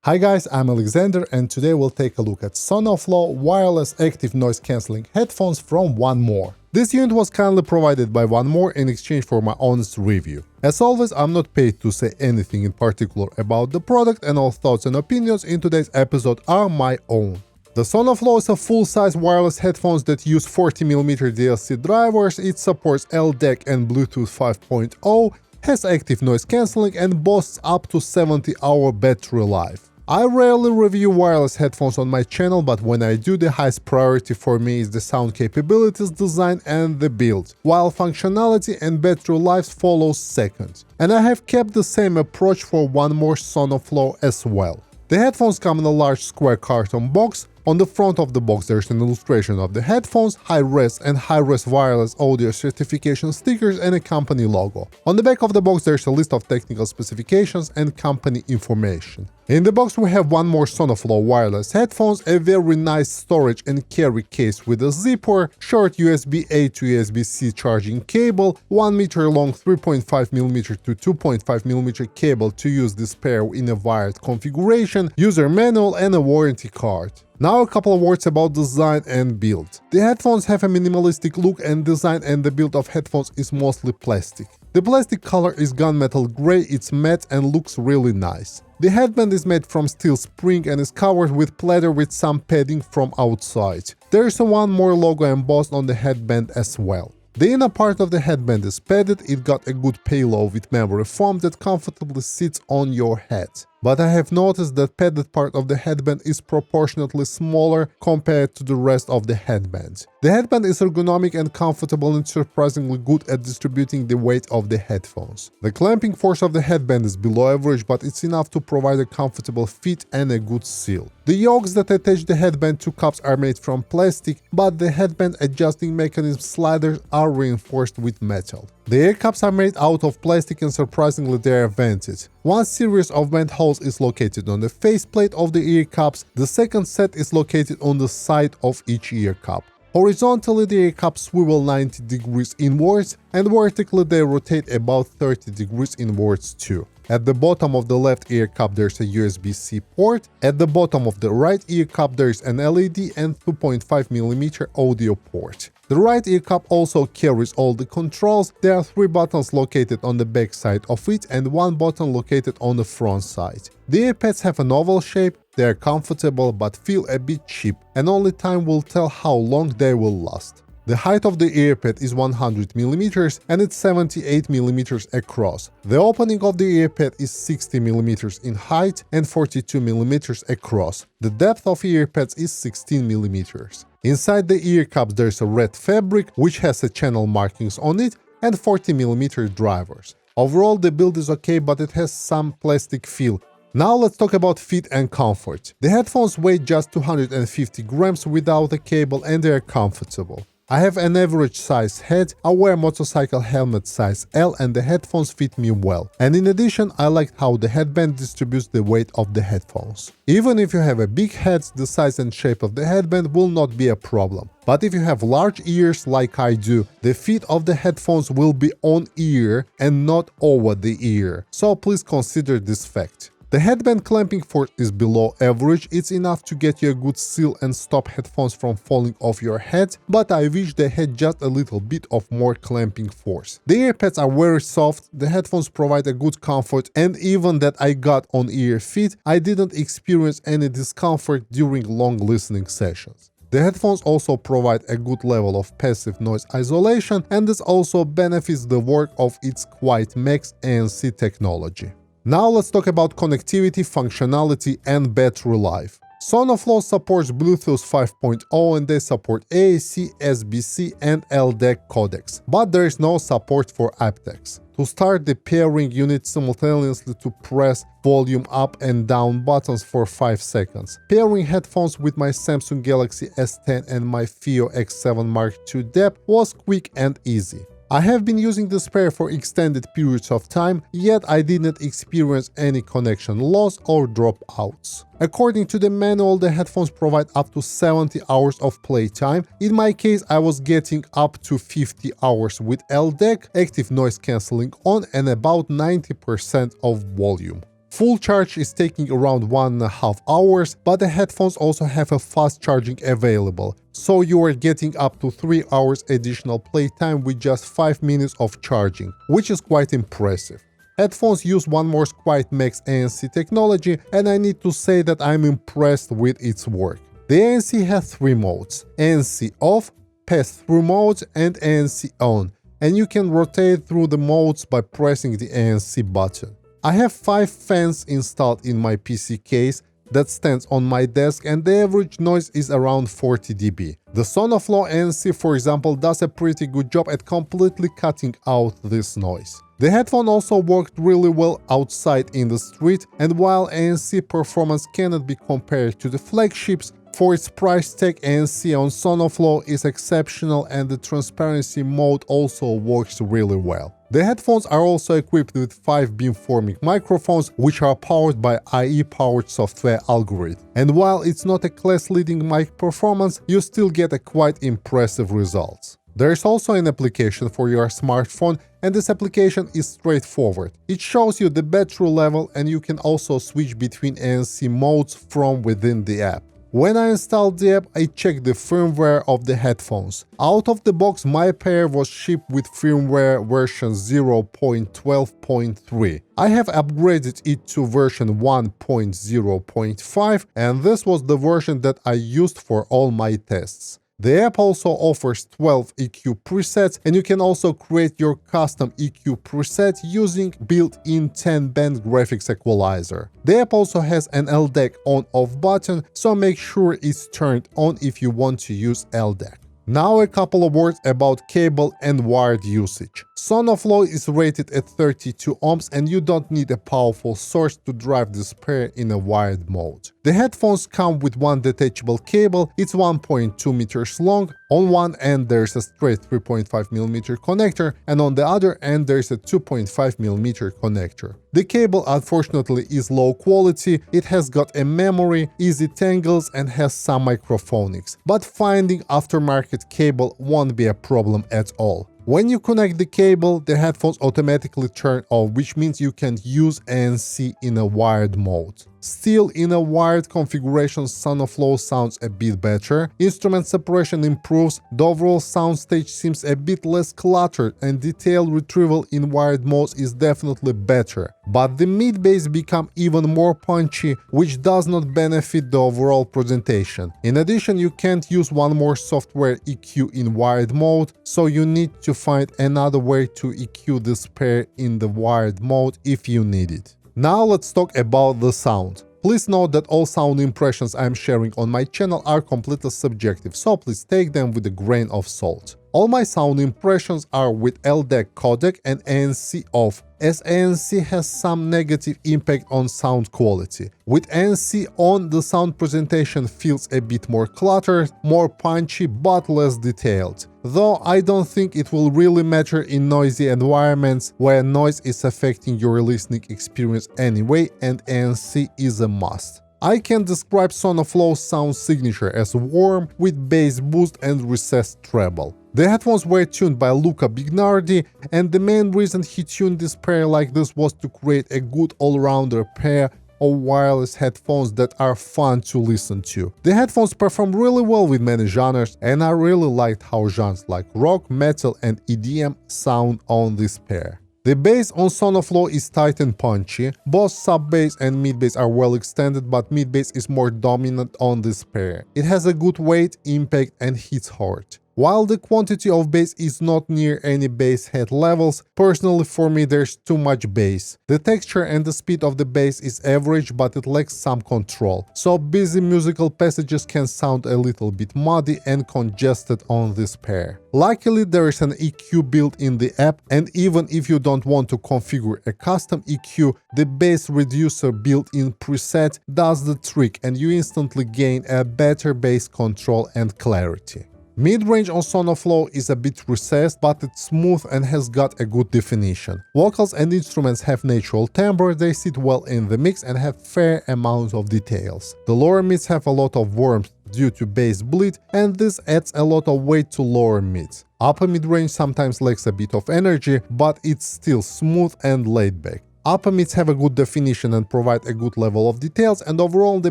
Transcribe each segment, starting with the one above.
Hi guys, I'm Alexander and today we'll take a look at Sonoflow wireless active noise cancelling headphones from One More. This unit was kindly provided by One More in exchange for my honest review. As always, I'm not paid to say anything in particular about the product, and all thoughts and opinions in today's episode are my own. The Sonoflow is a full-size wireless headphones that use 40mm DLC drivers. It supports LDAC and Bluetooth 5.0, has active noise cancelling and boasts up to 70-hour battery life. I rarely review wireless headphones on my channel, but when I do, the highest priority for me is the sound capabilities, design and the build, while functionality and battery life follows second. And I have kept the same approach for One More Sonoflow as well. The headphones come in a large square carton box. On the front of the box there's an illustration of the headphones, high-res and high-res wireless audio certification stickers and a company logo. On the back of the box there's a list of technical specifications and company information. In the box we have One More Sonoflow wireless headphones, a very nice storage and carry case with a zipper, short USB-A to USB-C charging cable, 1 meter long 3.5mm to 2.5mm cable to use this pair in a wired configuration, user manual and a warranty card. Now a couple of words about design and build. The headphones have a minimalistic look and design, and the build of headphones is mostly plastic. The plastic color is gunmetal gray, it's matte and looks really nice. The headband is made from steel spring and is covered with pleather with some padding from outside. There is a One More logo embossed on the headband as well. The inner part of the headband is padded, it got a good payload with memory foam that comfortably sits on your head. But I have noticed that padded part of the headband is proportionately smaller compared to the rest of the headband. The headband is ergonomic and comfortable and surprisingly good at distributing the weight of the headphones. The clamping force of the headband is below average, but it's enough to provide a comfortable fit and a good seal. The yokes that attach the headband to cups are made from plastic, but the headband adjusting mechanism sliders are reinforced with metal. The ear cups are made out of plastic and surprisingly they are vented. One series of vent holes is located on the faceplate of the ear cups, the second set is located on the side of each ear cup. Horizontally, the ear cups swivel 90 degrees inwards, and vertically they rotate about 30 degrees inwards too. At the bottom of the left ear cup there's a USB-C port, at the bottom of the right ear cup there's an LED and 2.5mm audio port. The right ear cup also carries all the controls. There are 3 buttons located on the back side of it and 1 button located on the front side. The ear pads have an oval shape, they are comfortable but feel a bit cheap, and only time will tell how long they will last. The height of the ear pad is 100mm and it's 78mm across. The opening of the ear pad is 60mm in height and 42mm across. The depth of ear pads is 16mm. Inside the ear cups there's a red fabric which has a channel markings on it and 40mm drivers. Overall the build is okay, but it has some plastic feel. Now let's talk about fit and comfort. The headphones weigh just 250 grams without a cable and they are comfortable. I have an average size head, I wear motorcycle helmet size L and the headphones fit me well. And in addition, I liked how the headband distributes the weight of the headphones. Even if you have a big head, the size and shape of the headband will not be a problem. But if you have large ears like I do, the fit of the headphones will be on ear and not over the ear. So please consider this fact. The headband clamping force is below average, it's enough to get you a good seal and stop headphones from falling off your head, but I wish they had just a little bit of more clamping force. The ear pads are very soft, the headphones provide a good comfort, and even that I got on ear fit, I didn't experience any discomfort during long listening sessions. The headphones also provide a good level of passive noise isolation, and this also benefits the work of its Quiet Max ANC technology. Now let's talk about connectivity, functionality and battery life. Sonoflow supports Bluetooth 5.0 and they support AAC, SBC and LDAC codecs, but there is no support for aptX. To start the pairing, you need simultaneously to press volume up and down buttons for 5 seconds. Pairing headphones with my Samsung Galaxy S10 and my Fio X7 Mark II depth was quick and easy. I have been using this pair for extended periods of time, yet I didn't experience any connection loss or dropouts. According to the manual, the headphones provide up to 70 hours of playtime. In my case, I was getting up to 50 hours with LDAC, active noise cancelling on, and about 90% of volume. Full charge is taking around 1.5 hours, but the headphones also have a fast charging available, so you are getting up to 3 hours additional playtime with just 5 minutes of charging, which is quite impressive. Headphones use OneMore's Quiet Max ANC technology, and I need to say that I'm impressed with its work. The ANC has 3 modes: ANC off, pass-through mode, and ANC on, and you can rotate through the modes by pressing the ANC button. I have 5 fans installed in my PC case that stands on my desk, and the average noise is around 40 dB. The Sonoflow ANC, for example, does a pretty good job at completely cutting out this noise. The headphone also worked really well outside in the street, and while ANC performance cannot be compared to the flagships, for its price tag, ANC on Sonoflow is exceptional, and the transparency mode also works really well. The headphones are also equipped with 5 beamforming microphones, which are powered by IE-powered software algorithm. And while it's not a class-leading mic performance, you still get a quite impressive results. There is also an application for your smartphone, and this application is straightforward. It shows you the battery level, and you can also switch between ANC modes from within the app. When I installed the app, I checked the firmware of the headphones. Out of the box, my pair was shipped with firmware version 0.12.3. I have upgraded it to version 1.0.5, and this was the version that I used for all my tests. The app also offers 12 EQ presets, and you can also create your custom EQ preset using built-in 10-band graphics equalizer. The app also an LDAC on-off button, so make sure it's turned on if you want to use LDAC. Now a couple of words about cable and wired usage. Sonoflow is rated at 32 ohms, and you don't need a powerful source to drive this pair in a wired mode. The headphones come with one detachable cable. It's 1.2 meters long. On one end there's a straight 3.5mm connector, and on the other end there's a 2.5mm connector. The cable unfortunately is low quality, it has got a memory, easy tangles, and has some microphonics, but finding aftermarket cable won't be a problem at all. When you connect the cable, the headphones automatically turn off, which means you can use ANC in a wired mode. Still, in a wired configuration, Sonoflow sounds a bit better, instrument separation improves, the overall soundstage seems a bit less cluttered, and detail retrieval in wired modes is definitely better. But the mid-bass become even more punchy, which does not benefit the overall presentation. In addition, you can't use OneMore software EQ in wired mode, so you need to find another way to EQ this pair in the wired mode if you need it. Now let's talk about the sound. Please note that all sound impressions I'm sharing on my channel are completely subjective, so please take them with a grain of salt. All my sound impressions are with LDAC codec and ANC off, as ANC has some negative impact on sound quality. With ANC on, the sound presentation feels a bit more cluttered, more punchy, but less detailed. Though I don't think it will really matter in noisy environments where noise is affecting your listening experience anyway, and ANC is a must. I can describe Sonoflow's sound signature as warm, with bass boost and recessed treble. The headphones were tuned by Luca Bignardi, and the main reason he tuned this pair like this was to create a good all-rounder pair of wireless headphones that are fun to listen to. The headphones perform really well with many genres, and I really liked how genres like rock, metal, and EDM sound on this pair. The bass on Sonoflow is tight and punchy. Both sub-bass and mid-bass are well extended, but mid-bass is more dominant on this pair. It has a good weight, impact, and hits hard. While the quantity of bass is not near any bass head levels, personally for me there's too much bass. The texture and the speed of the bass is average, but it lacks some control, so busy musical passages can sound a little bit muddy and congested on this pair. Luckily, there is an EQ built in the app, and even if you don't want to configure a custom EQ, the bass reducer built-in preset does the trick, and you instantly gain a better bass control and clarity. Mid-range on Sonoflow is a bit recessed, but it's smooth and has got a good definition. Vocals and instruments have natural timbre, they sit well in the mix and have fair amount of details. The lower mids have a lot of warmth due to bass bleed, and this adds a lot of weight to lower mids. Upper mid-range sometimes lacks a bit of energy, but it's still smooth and laid back. Upper mids have a good definition and provide a good level of details, and overall the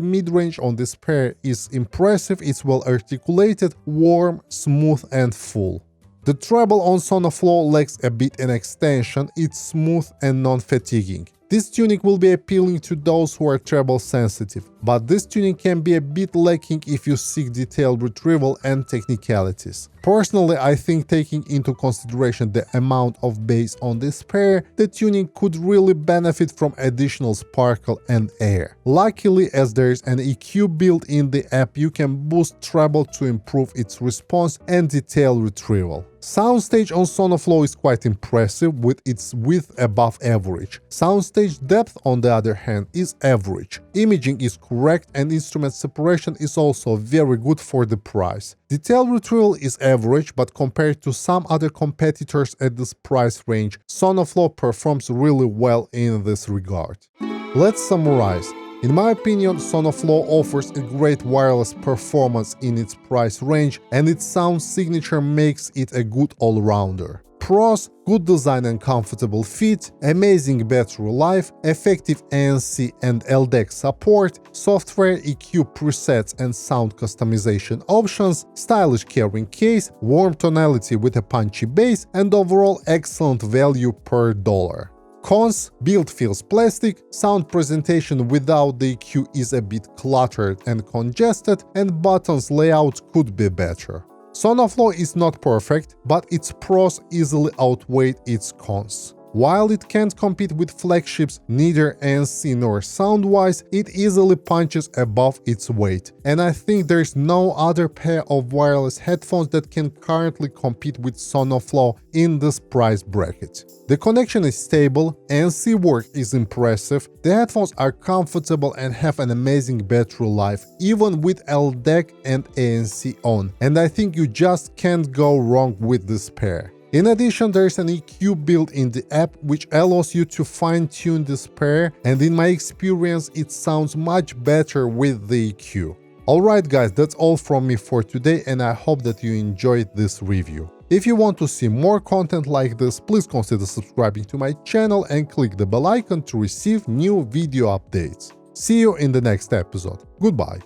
mid-range on this pair is impressive. It's well articulated, warm, smooth and full. The treble on Sonoflow lacks a bit in extension. It's smooth and non-fatiguing. This tuning will be appealing to those who are treble sensitive, but this tuning can be a bit lacking if you seek detailed retrieval and technicalities. Personally, I think taking into consideration the amount of bass on this pair, the tuning could really benefit from additional sparkle and air. Luckily, as there is an EQ built in the app, you can boost treble to improve its response and detail retrieval. Soundstage on Sonoflow is quite impressive with its width above average. Soundstage depth, on the other hand, is average. Imaging is correct and instrument separation is also very good for the price. Detail retrieval is average, but compared to some other competitors at this price range, Sonoflow performs really well in this regard. Let's summarize. In my opinion, Sonoflow offers a great wireless performance in its price range, and its sound signature makes it a good all-rounder. Pros: good design and comfortable fit, amazing battery life, effective ANC and LDAC support, software EQ presets and sound customization options, stylish carrying case, warm tonality with a punchy bass, and overall excellent value per dollar. Cons: build feels plastic, sound presentation without the EQ is a bit cluttered and congested, and buttons layout could be better. Sonoflow is not perfect, but its pros easily outweigh its cons. While it can't compete with flagships, neither ANC nor sound-wise, it easily punches above its weight. And I think there's no other pair of wireless headphones that can currently compete with Sonoflow in this price bracket. The connection is stable, ANC work is impressive, the headphones are comfortable and have an amazing battery life, even with LDAC and ANC on, and I think you just can't go wrong with this pair. In addition, there is an EQ built in the app which allows you to fine-tune this pair, and in my experience it sounds much better with the EQ. Alright guys, that's all from me for today, and I hope that you enjoyed this review. If you want to see more content like this, please consider subscribing to my channel and click the bell icon to receive new video updates. See you in the next episode. Goodbye.